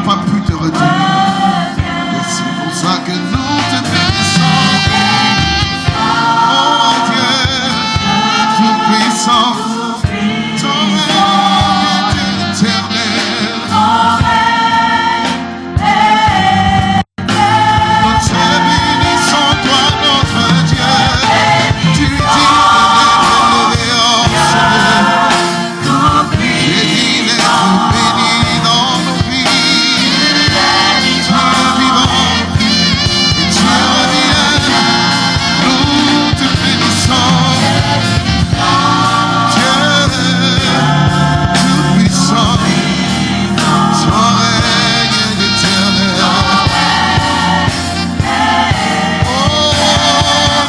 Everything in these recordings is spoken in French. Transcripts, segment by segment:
pas pu te retenir. Et c'est pour ça que nous te bénissons. Oh Dieu, tout-puissant, ton règne est éternel. Nous te bénissons, toi notre Dieu. Tu dis de l'élever en Seigneur. Tu es dit d'être béni dans nos vies. Tu es vivant et tu reviens. Nous te bénissons. Dieu tout-puissant, ton règne est éternel. Oh,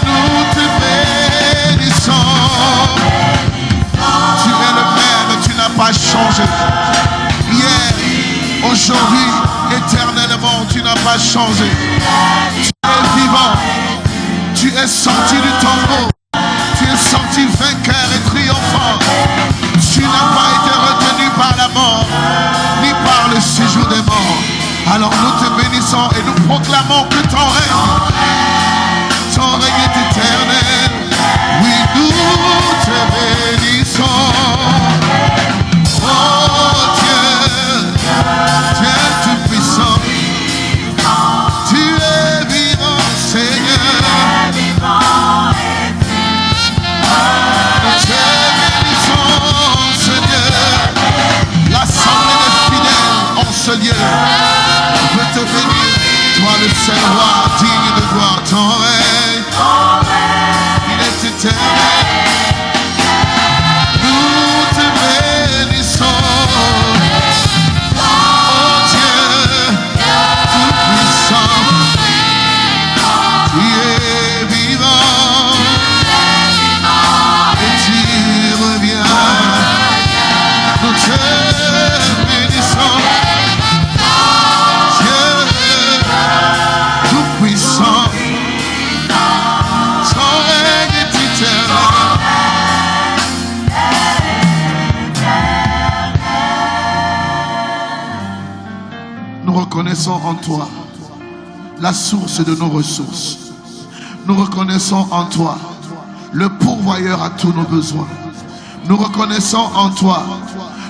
nous te bénissons. Tu es le même, tu n'as pas changé. Hier, aujourd'hui, éternellement, tu n'as pas changé. Tu es vivant. Tu es sorti du tombeau. Tu es sorti vainqueur et triomphant. Tu n'as pas été retenu par la mort, ni par le séjour des morts. Alors nous te bénissons et nous proclamons que ton règne est éternel. Oui, nous te bénissons. Oh Dieu, Dieu tout-puissant, tu es vivant, Seigneur. Nous te bénissons, Seigneur. L'assemblée des fidèles en ce lieu veut te bénir. Toi le seul roi digne de gloire, ton règne, il est éternel. Nous te bénissons. Oh Dieu, tout-puissant, tu es vivant et tu reviens. Nous te bénissons. Dieu tout-puissant, ton règne est éternel. Nous reconnaissons en toi la source de nos ressources. Nous reconnaissons en toi le pourvoyeur à tous nos besoins. Nous reconnaissons en toi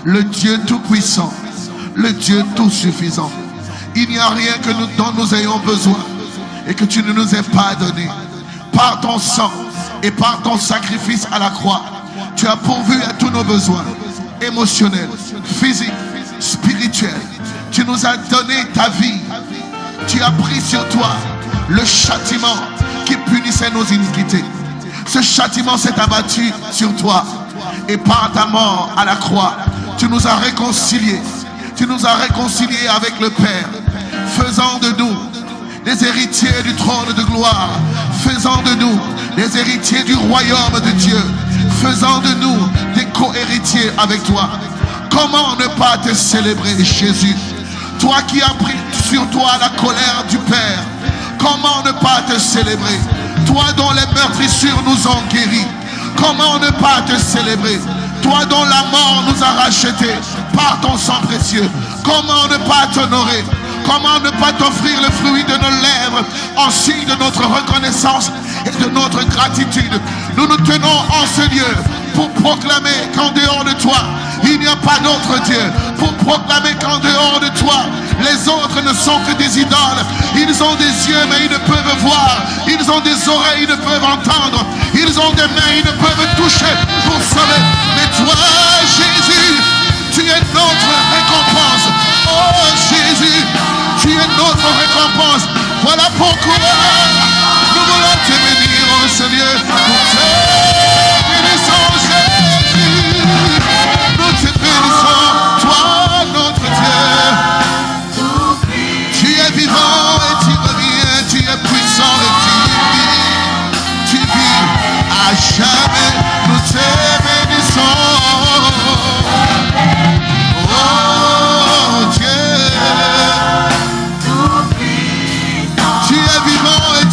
le Dieu tout-puissant, le Dieu tout-suffisant. Il n'y a rien dont nous ayons besoin et que tu ne nous aies pas donné. Par ton sang et par ton sacrifice à la croix, tu as pourvu à tous nos besoins émotionnels, physiques, spirituels. Tu nous as donné ta vie. Tu as pris sur toi le châtiment qui punissait nos iniquités. Ce châtiment s'est abattu sur toi. Et par ta mort à la croix, tu nous as réconciliés. Tu nous as réconciliés avec le Père, faisant de nous des héritiers du trône de gloire, faisant de nous des héritiers du royaume de Dieu, faisant de nous des co-héritiers avec toi. Comment ne pas te célébrer, Jésus? Toi qui as pris sur toi la colère du Père, comment ne pas te célébrer? Toi dont les meurtrissures nous ont guéris, comment ne pas te célébrer? Toi dont la mort nous a rachetés par ton sang précieux, comment ne pas t'honorer? Comment ne pas t'offrir le fruit de nos lèvres en signe de notre reconnaissance et de notre gratitude? Nous nous tenons en ce lieu pour proclamer qu'en dehors de toi, il n'y a pas d'autre Dieu. Pour proclamer qu'en dehors de toi, les autres ne sont que des idoles. Ils ont des yeux mais ils ne peuvent voir. Ils ont des oreilles, ils ne peuvent entendre. Ils ont des mains, ils ne peuvent toucher pour sauver. Mais toi, Jésus, tu es notre récompense. Oh Jésus, tu es notre récompense. Voilà pourquoi nous voulons te bénir en ce lieu. Nous te bénissons, Jésus. Nous te bénissons, toi notre Dieu. Tu es vivant et tu reviens. Tu es puissant et tu vis à jamais. Nous te bénissons. Oh Dieu, tu es vivant et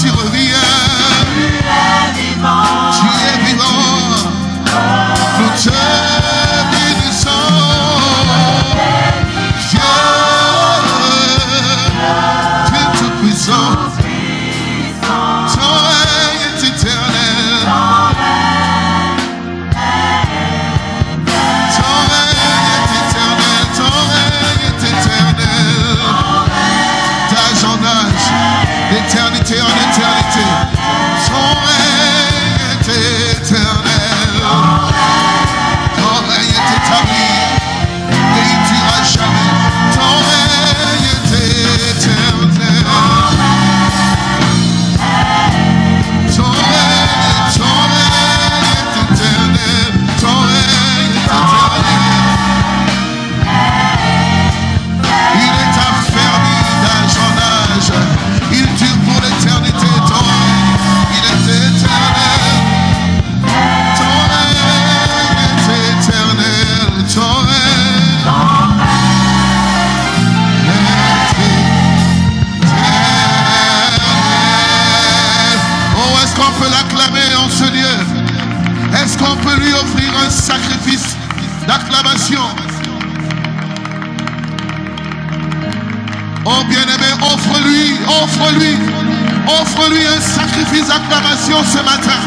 Offre-lui un sacrifice d'acclamation ce matin.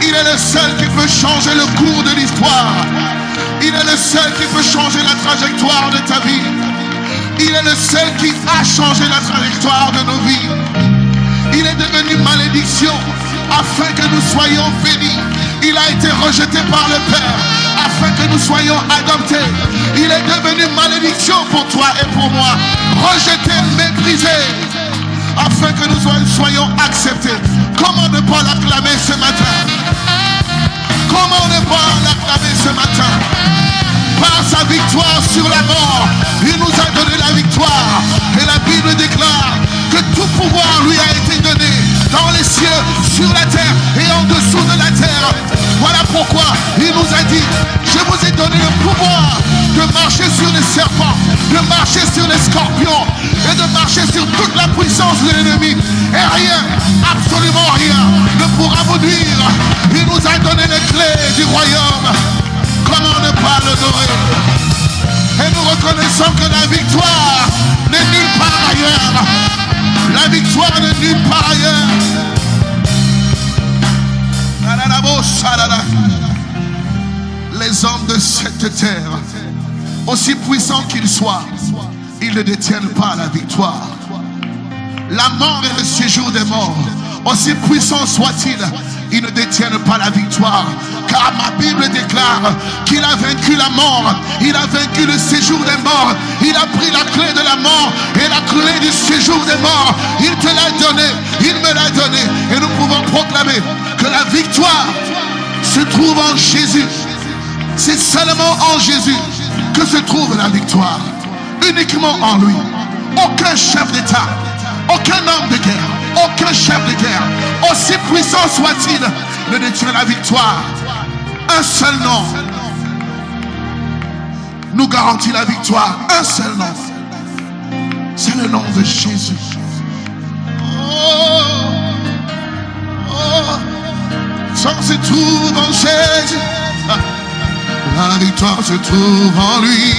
Il est le seul qui peut changer le cours de l'histoire. Il est le seul qui peut changer la trajectoire de ta vie. Il est le seul qui a changé la trajectoire de nos vies. Il est devenu malédiction afin que nous soyons bénis. Il a été rejeté par le Père afin que nous soyons adoptés. Il est devenu malédiction pour toi et pour moi. Rejeté, méprisé, afin que nous soyons acceptés. Comment ne pas l'acclamer ce matin? Comment ne pas l'acclamer ce matin? Par sa victoire sur la mort, il nous a donné la victoire. Et la Bible déclare que tout pouvoir lui a été donné dans les cieux, sur la terre et en dessous de la terre. Voilà pourquoi il nous a dit: je vous ai donné le pouvoir de marcher sur les serpents, de marcher sur les scorpions et de marcher sur toute la puissance de l'ennemi. Et rien, absolument rien, ne pourra vous nuire. Il nous a donné les clés du royaume. Comment ne pas l'honorer? Et nous reconnaissons que la victoire n'est nulle part ailleurs. La victoire n'est nulle part ailleurs. Les hommes de cette terre, aussi puissants qu'ils soient, ils ne détiennent pas la victoire. La mort et le séjour des morts, aussi puissants soient-ils, ils ne détiennent pas la victoire. Car ma Bible déclare qu'il a vaincu la mort, il a vaincu le séjour des morts, il a pris la clé de la mort et la clé du séjour des morts. Il te l'a donné, il me l'a donné. Et nous pouvons proclamer que la victoire se trouve en Jésus. C'est seulement en Jésus que se trouve la victoire. Uniquement en lui. Aucun chef d'État, aucun homme de guerre, aucun chef de guerre, aussi puissant soit-il, ne détient la victoire. Un seul nom nous garantit la victoire. Un seul nom. C'est le nom de Jésus. Ça se trouve en Jésus. La victoire se trouve en lui.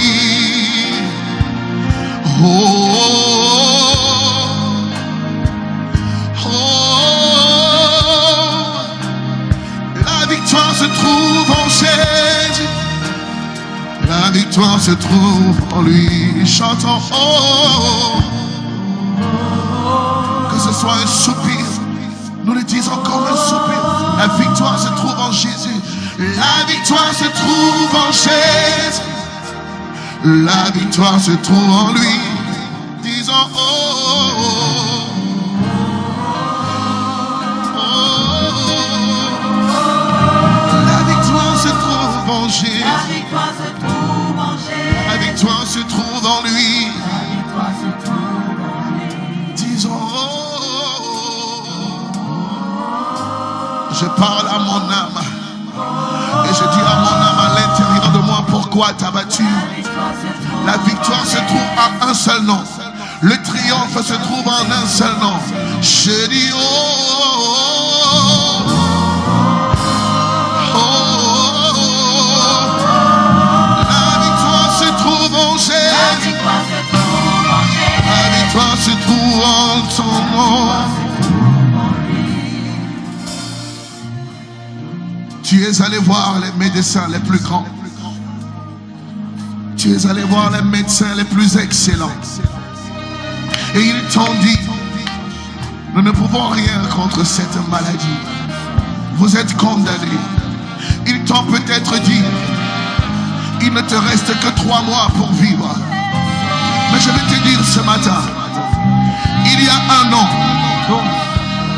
La victoire se trouve en Jésus. La victoire se trouve en lui. Chantons, que ce soit un soupir, nous le disons comme un soupir. La victoire se trouve en Jésus. La victoire se trouve en Jésus. La victoire se trouve en lui. Disons, la victoire se trouve en Jésus. La victoire se trouve en Jésus. La victoire se trouve en lui. La victoire se trouve en lui. Disons, je parle à mon âme. Et je dis à mon âme à l'intérieur de moi: pourquoi t'as battu? La victoire se trouve en un seul nom. Le triomphe se trouve en un seul nom. Je dis la victoire se trouve en Jésus. La victoire se trouve en son nom. Tu es allé voir les médecins les plus grands. Tu es allé voir les médecins les plus excellents. Et ils t'ont dit: nous ne pouvons rien contre cette maladie. Vous êtes condamnés. Ils t'ont peut-être dit: il ne te reste que 3 mois pour vivre. Mais je vais te dire ce matin, il y a un nom.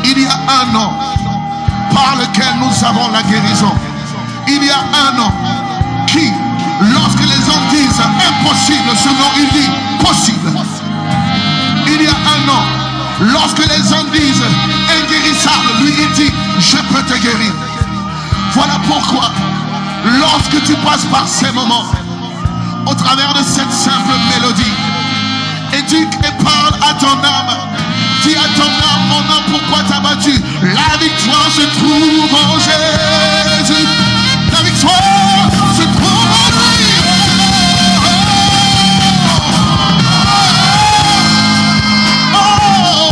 Il y a un nom par lequel nous avons la guérison. Il y a un nom qui, lorsque les hommes disent impossible, ce nom il dit possible. Il y a un nom, lorsque les hommes disent inguérissable, lui il dit je peux te guérir. Voilà pourquoi, lorsque tu passes par ces moments, au travers de cette simple mélodie, éduque et parle à ton âme. Dis à ton âme: mon âme, pourquoi t'as battu? La victoire se trouve en Jésus. La victoire se trouve en lui. Oh,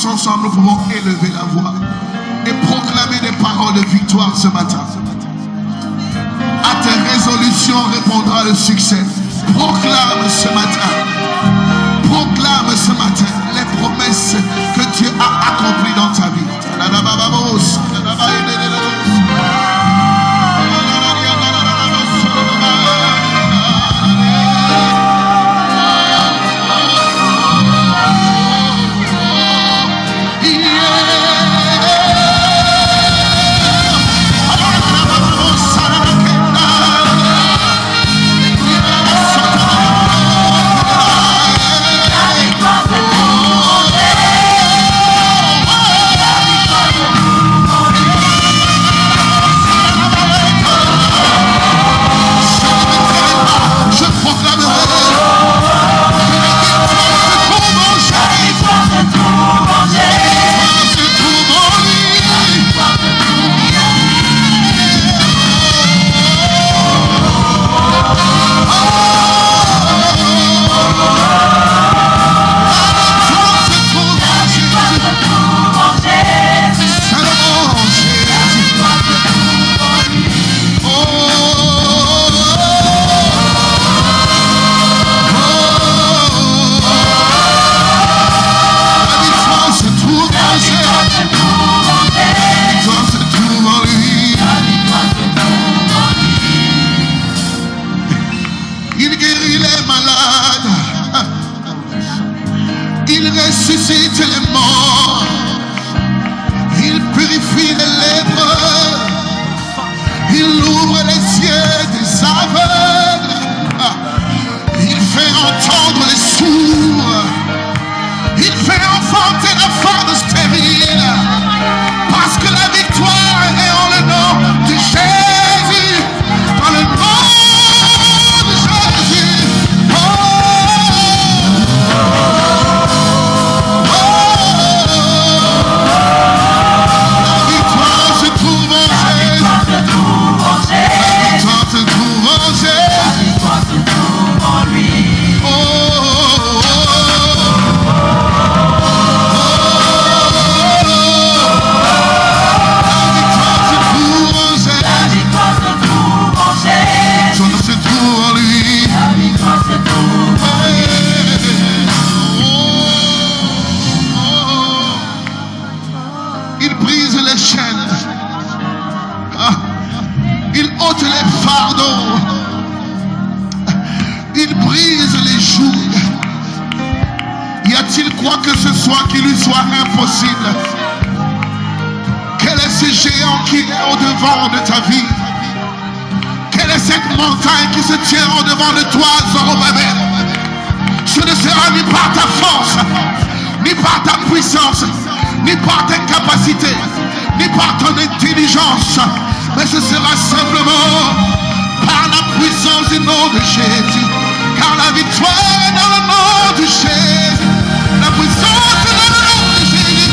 tous ensemble, nous pouvons élever la voix et proclamer des paroles de victoire ce matin. À tes résolutions répondra le succès. Proclame ce matin. Proclame ce matin les promesses que Dieu a accomplies dans ta vie. Mais ce sera simplement par la puissance du nom de Jésus. Car la victoire est dans le nom de Jésus. La puissance est dans le nom de Jésus.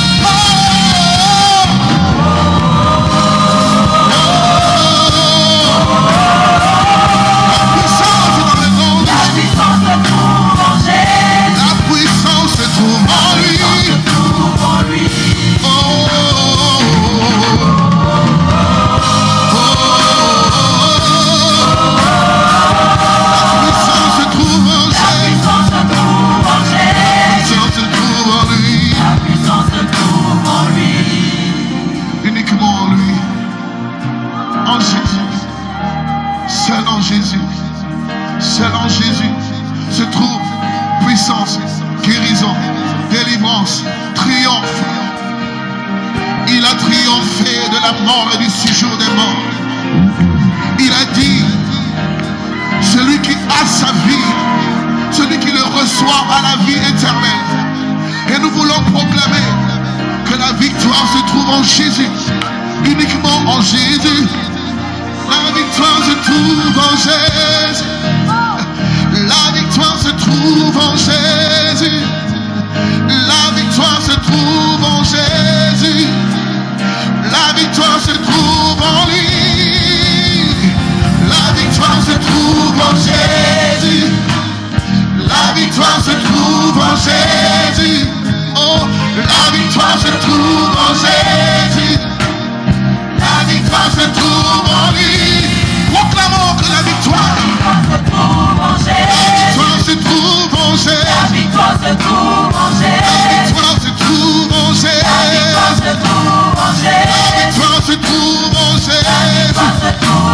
La puissance est dans le nom de Jésus. La puissance se trouve en lui. Seul en Jésus se trouve puissance, guérison, délivrance, triomphe. Il a triomphé de la mort et du séjour des morts. Il a dit, celui qui a sa vie, celui qui le reçoit a la vie éternelle. Et nous voulons proclamer que la victoire se trouve en Jésus, uniquement en Jésus. La victoire se trouve en Jésus. La victoire se trouve en Jésus. La victoire se trouve en Jésus. La victoire se trouve en lui. La victoire se trouve en Jésus. La victoire se trouve en Jésus. Oh, La victoire se trouve en Jésus. La victoire se trouve en lui. Proclamons que la victoire se trouve en Jésus. se trouve en Jésus. La victoire se trouve en Jésus. La victoire se trouve en Jésus. La victoire se trouve en Jésus. La victoire se trouve en Jésus.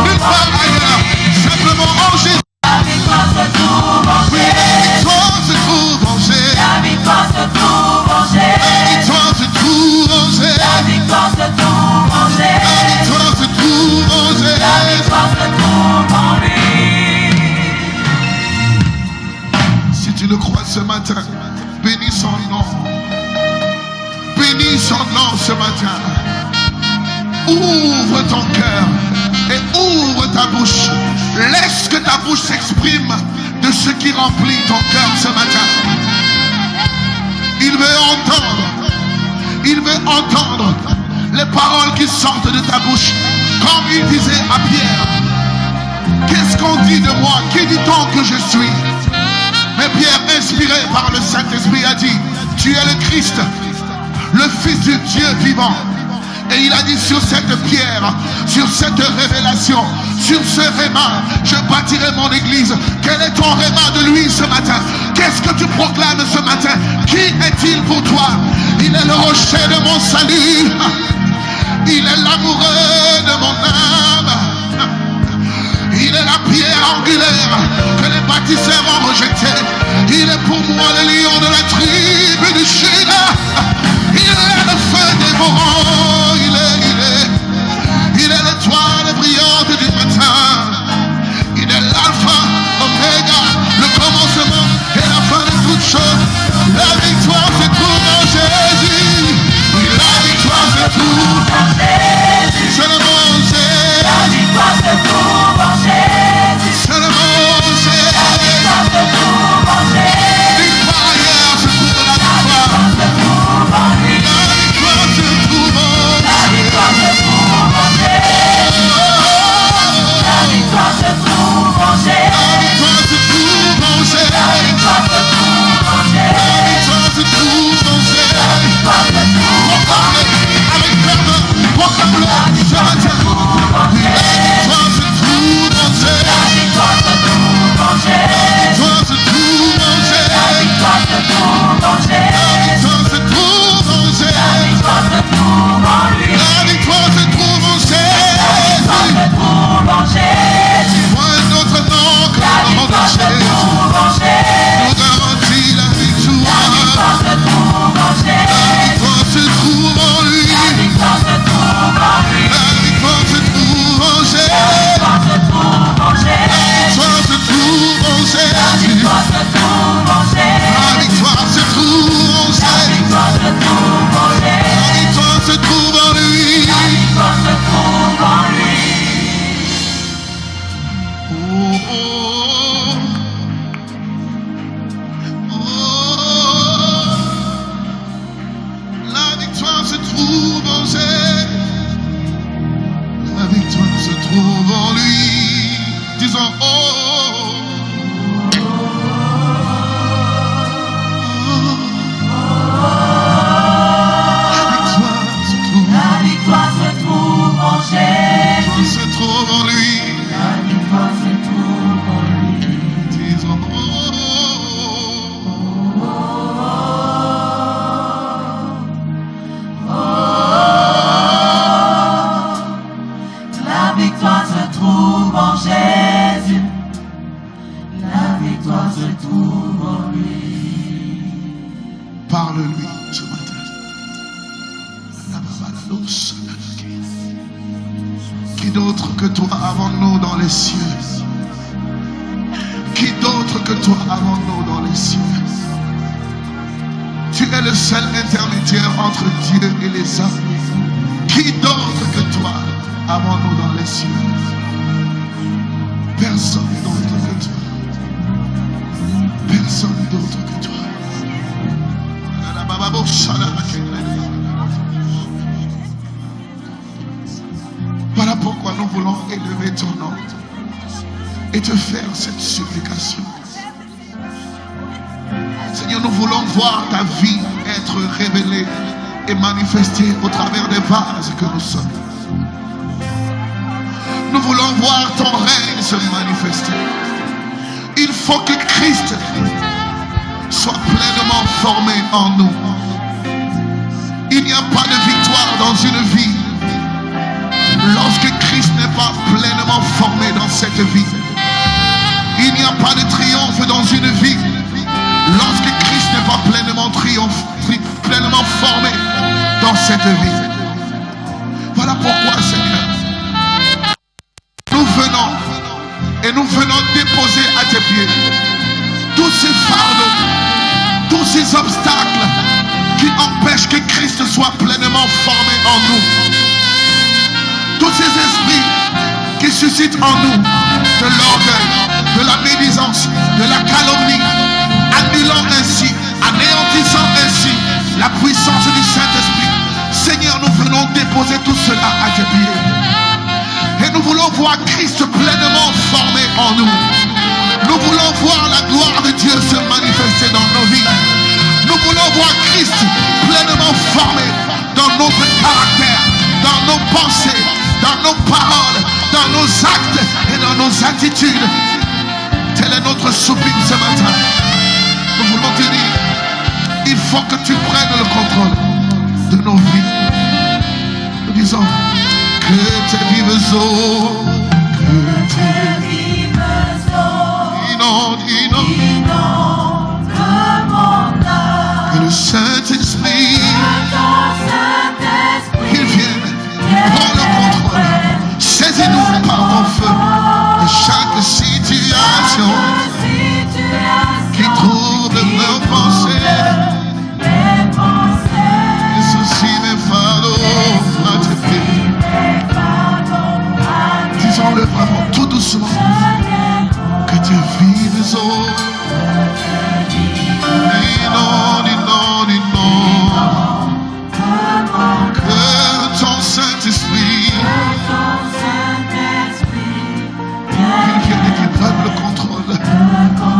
Nulle part ailleurs, simplement en Jésus. La victoire se trouve en Oui, Jésus. la victoire se trouve en Jésus. La victoire se trouve en Jésus. La victoire se trouve en Jésus. La victoire se trouve en Jésus. La victoire se trouve en Jésus. La victoire se trouve en lui. Si tu le crois ce matin, bénis son nom. Bénis son nom ce matin. Ouvre ton cœur et ouvre ta bouche. Laisse que ta bouche s'exprime de ce qui remplit ton cœur ce matin. Il veut entendre les paroles qui sortent de ta bouche. Comme il disait à Pierre, qu'est-ce qu'on dit de moi? Qui dit-on que je suis? Mais Pierre, inspiré par le Saint-Esprit, a dit, tu es le Christ, le Fils du Dieu vivant. Et il a dit, sur cette pierre, sur cette révélation, sur ce réma, je bâtirai mon église. Quel est ton réma de lui ce matin? Qu'est-ce que tu proclames ce matin? Qui est-il pour toi? Il est le rocher de mon salut. Il est l'amoureux de mon âme. Il est la pierre angulaire que les bâtisseurs ont rejetée. Il est pour moi le lion de la tribu de Juda. Il est le feu dévorant. Il est l'étoile brillante du matin. Il est l'alpha, oméga, le commencement et la fin de toutes choses. La victoire se trouve en Jésus. Oui, la victoire se trouve En Jésus. seulement en Jésus. La victoire se trouve en Jésus. Seulement en Jésus. La victoire se trouve en Jésus. Nulle part ailleurs se trouve la La victoire. victoire se trouve en lui. La victoire se trouve en La victoire se trouve en Jésus. La victoire se trouve en Jésus. La victoire se trouve en Jésus. La victoire se trouve en Jésus. La victoire se trouve en Jésus. La victoire se trouve en Proclame-le avec ferveur. Proclame-le ce matin. Oui, la victoire se trouve en Jésus. La victoire se trouve en La Jésus. victoire se trouve en La Jésus. victoire se trouve en La Jésus. victoire se trouve en La Jésus. victoire se trouve en lui. La victoire se trouve en La victoire Jésus. se trouve en Jésus. Point d'autre nom que La le nom de victoire se Jésus trouve en Jésus. nous garantit la La victoire. victoire se trouve en La Jésus. victoire se trouve en lui. La victoire se trouve en lui. La victoire se trouve en La Jésus. victoire se trouve en Jésus. La victoire se trouve en La Jésus. victoire se trouve en Jésus. La victoire se trouve en La Jésus. victoire se trouve en Jésus. La victoire se trouve en lui. La victoire se trouve en lui. Oh, oh, oh. La victoire se trouve en Jésus. La victoire se trouve en lui. Disons oh, oh, oh. La victoire se trouve. La victoire se trouve en Jésus. Se trouve en lui. La victoire se trouve en lui. Disons oh, oh, La victoire se trouve en Jésus. La victoire se trouve en lui. parle-lui ce matin. Qui d'autre que toi avons-nous dans les cieux? Qui d'autre que toi avons-nous dans les cieux? Tu es le seul intermédiaire entre Dieu et les hommes. Qui d'autre que toi avons-nous dans les cieux? Personne d'autre que toi. Personne d'autre que toi. Voilà pourquoi nous voulons élever ton nom et te faire cette supplication. Seigneur, nous voulons voir ta vie être être révélé et manifesté au travers des vases que nous sommes. Nous voulons voir ton règne se manifester. Il faut que Christ soit pleinement formé en nous. Il n'y a pas de victoire dans une vie lorsque Christ n'est pas pleinement formé dans cette vie. Il n'y a pas de triomphe dans une vie lorsque Christ n'est pas pleinement pleinement formé dans cette vie. Voilà pourquoi, Seigneur, nous venons et nous venons déposer à tes pieds tous ces fardeaux, tous ces obstacles qui empêchent que Christ soit pleinement formé en nous. Tous ces esprits qui suscitent en nous de l'orgueil, de la médisance, de la calomnie, annulant ainsi, anéantissant ainsi la puissance du Saint-Esprit. Seigneur, nous venons déposer tout cela à tes pieds. Et nous voulons voir Christ pleinement formé en nous. Nous voulons voir la gloire de Dieu se manifester dans nos vies. Nous voulons voir Christ pleinement formé dans notre caractère, dans nos pensées, dans nos paroles, dans nos actes et dans nos attitudes. Tel est notre soupir ce matin. Nous voulons te dire, il faut que tu prennes le contrôle de nos vies. Nous disons, que tes vives eaux, que tes vives eaux inondent mon âme. Que le Saint-Esprit, qu'il vienne prendre le contrôle. Saisis-nous par ton feu de chaque situation qui trouble nos pensées. Les soucis, mes fardeaux à tes pieds. Disons-le vraiment tout doucement. Que tes vives eaux inondent. Que ton Saint-Esprit qu'il vienne et qu'il prenne le contrôle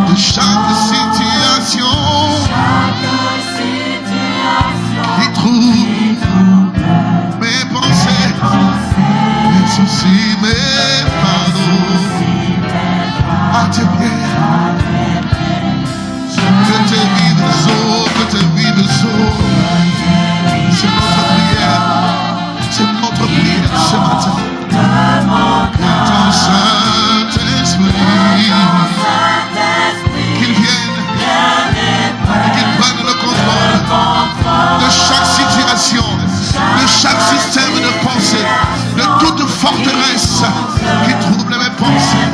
de chaque situation qui trouble mes pensées, mes soucis, mes fardeaux à tes pieds. Que tes vives eaux, c'est notre prière. C'est notre prière ce matin. Que ton Saint-Esprit qu'il vienne et qu'il prenne le contrôle de chaque situation, de chaque système de pensée, de toute forteresse qui trouble mes pensées.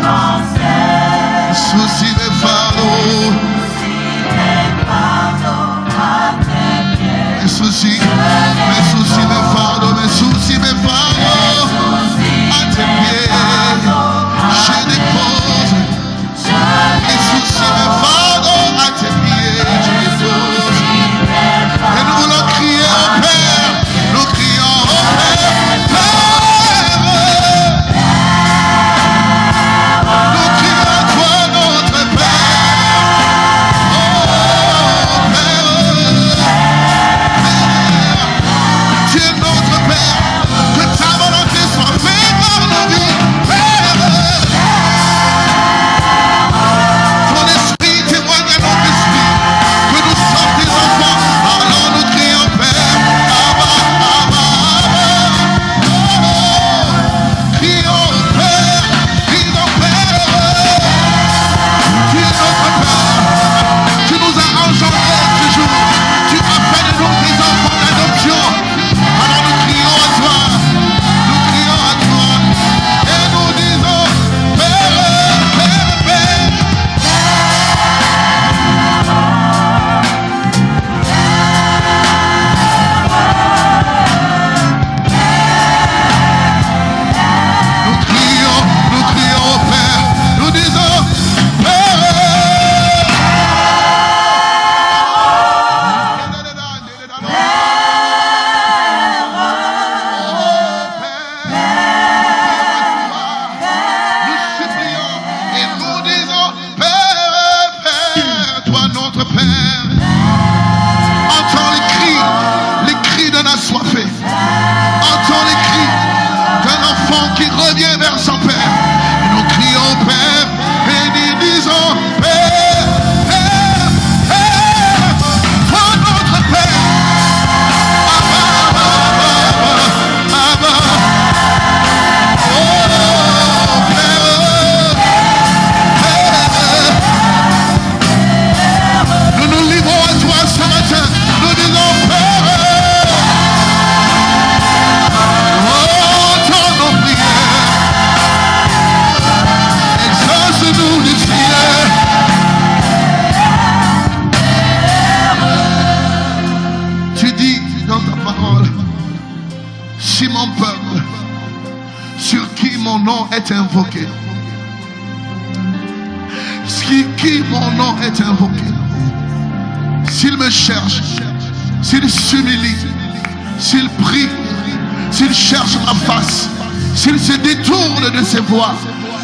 Soucis, mes fardeaux, mes soucis, mes fardeaux, mes soucis, mes fardeaux à tes pieds. Je dépose mes soucis, mes fardeaux à tes pieds. Je dépose. Et nous voulons crier au Père. Nous crions au Père. Nous crions à toi, notre Père. Oh Père. Tu dis dans ta parole, si mon peuple, sur qui mon nom est invoqué, qui mon nom est invoqué, s'il me cherche, s'il s'humilie, s'il prie, s'il cherche ma face, s'il se détourne de ses voies,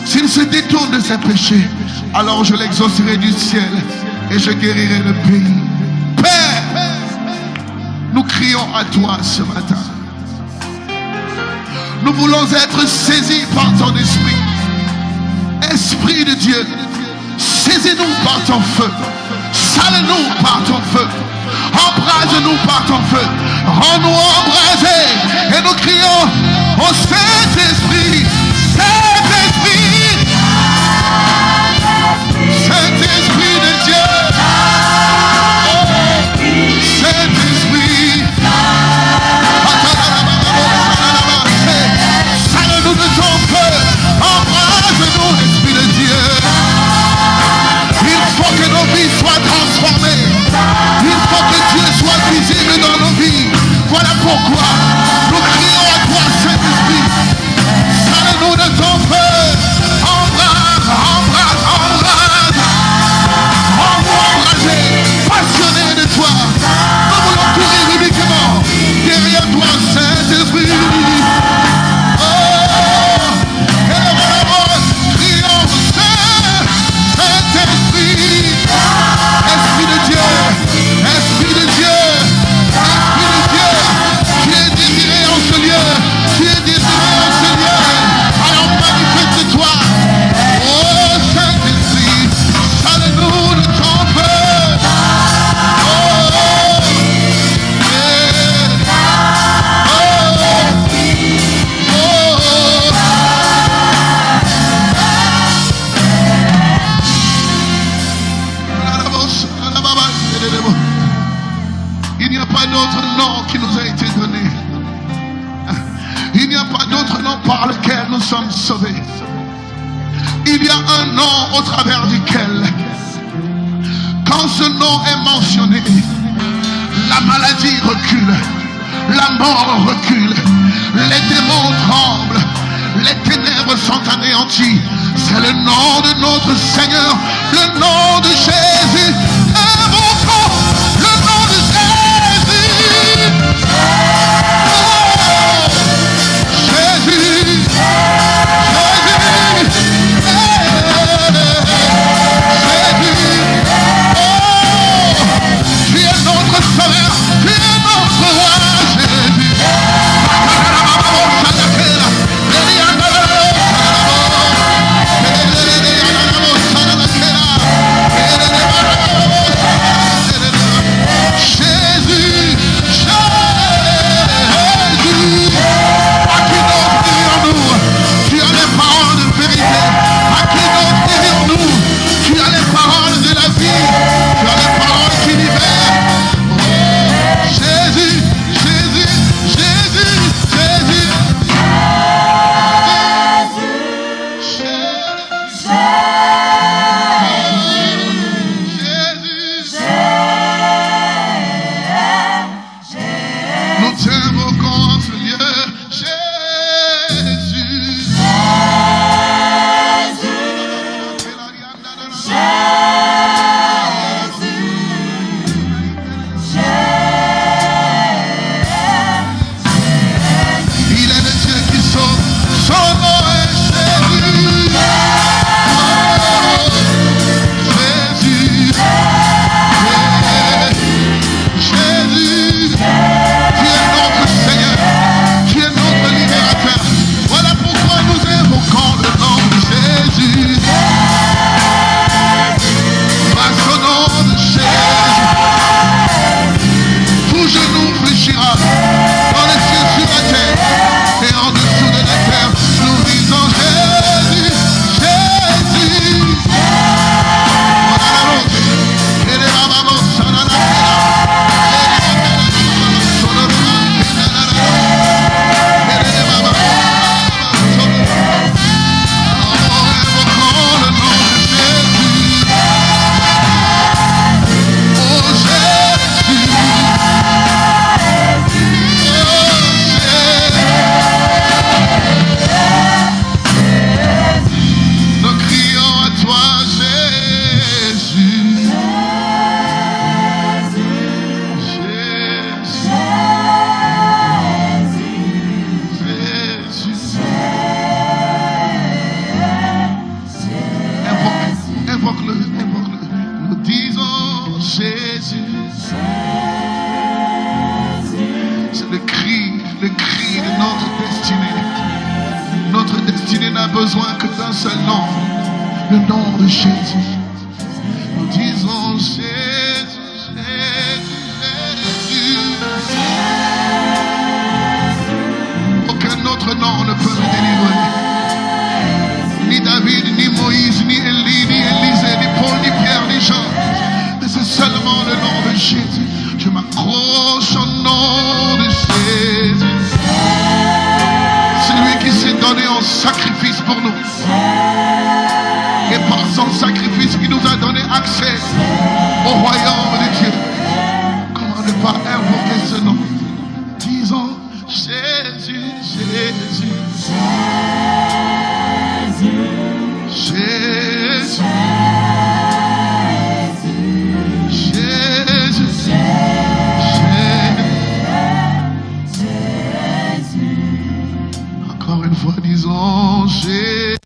s'il se détourne de ses péchés, alors je l'exaucerai du ciel et je guérirai le pays. Père, nous crions à toi ce matin. Nous voulons être saisis par ton esprit. Esprit de Dieu, saisis-nous par ton feu. Sale-nous par ton feu. Embrase-nous par ton feu. Rends-nous embrasés. Et nous crions au Saint-Esprit. Saint-Esprit. Saint-Esprit de Dieu. Saint-Esprit. Sale-nous de ton feu. Embrase-nous, Esprit de Dieu. Il faut que nos vies soient transformées. Il faut que Dieu soit visible dans nos vies. Voilà pourquoi nous crions à toi, Saint-Esprit. Sale-nous de ton feu. Embrase, embrase, embrase. Rends-nous embrasés, passionnés de toi. Nous voulons courir uniquement derrière toi, Saint-Esprit. Esprit de Dieu, Esprit de Dieu, Esprit de Dieu, tu es désiré en ce lieu, tu es désiré en ce lieu, alors manifeste-toi, oh Saint-Esprit, sale-nous de ton feu, oh, il n'y a pas d'autre nom qui nous a été donné. Il n'y a pas d'autre nom par lequel nous sommes sauvés. Il y a un nom au travers duquel, quand ce nom est mentionné, la maladie recule, la mort recule, les démons tremblent, les ténèbres sont anéanties. C'est le nom de notre Seigneur, le nom de Jésus. Invoquons le nom de Jésus. Jésus, Jésus, Jésus. Oh, tu es notre sauveur, tu es notre roi, Jésus. besoin que d'un seul nom, le nom de Jésus. Nous disons Jésus, Jésus, Jésus. Aucun autre nom ne peut me délivrer. Ni David, ni Moïse, ni Élie, ni Élisée, ni Paul, ni Pierre, ni Jean. Mais c'est seulement le nom de Jésus. Je m'accroche au nom de Jésus. C'est lui qui s'est donné en sacrifice pour nous. Et par son sacrifice, il nous a donné accès au royaume de Dieu. Comment ne pas invoquer ce nom? Disons Jésus, Jésus. Jésus, Jésus, Jésus. Encore une fois, disons Jésus.